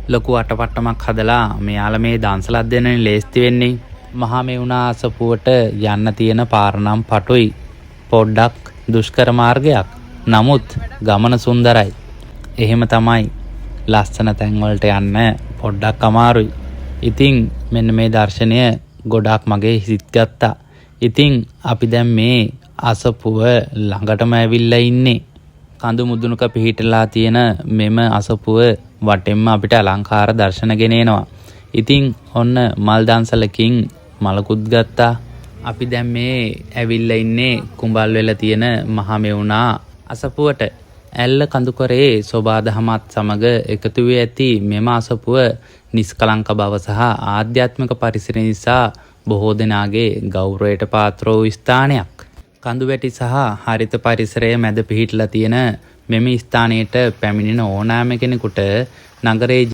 ලොකු අටපට්ටමක් හදලා මෙයාලා මේ දන්සලක් දෙන්නනේ ලේස්ති වෙන්නේ. මහා මෙවුනා අසපුවට යන්න තියෙන පාර නම් පටුයි. පොඩ්ඩක් දුෂ්කර මාර්ගයක්. නමුත් ගමන සුන්දරයි. එහෙම තමයි. ලස්සන තැන් වලට යන්න පොඩ්ඩක් අමාරුයි. ඉතින් මෙන්න මේ දර්ශනය ගොඩාක් මගේ හිත ගත්තා. ඉතින් අපි දැන් මේ අසපුව ළඟටම ඇවිල්ලා ඉන්නේ. කඳු මුදුනක පිහිටලා තියෙන මෙම අසපුව වටෙන්ම අපිට අලංකාර දර්ශන ගෙනෙනවා. ඉතින් ඔන්න මල් දන්සලකින් මලකුත් ගත්තා. අපි දැන් මේ ඇවිල්ලා ඉන්නේ කුඹල් වෙලා තියෙන මහා මෙවුනා අසපුවට. ඇල්ල කඳුකරේ සෝබාදහමත් සමග එකතු වී ඇති මෙම අසපුව නිස්කලංක බව සහ ආධ්‍යාත්මික පරිසරය නිසා බොහෝ දෙනාගේ ගෞරවයට පාත්‍ර වූ ස්ථානයක්. කඳුවැටි සහ හරිත පරිසරය මැද පිහිටලා තියෙන මෙම ස්ථානයට පැමිණෙන ඕනෑම කෙනෙකුට නගරයේ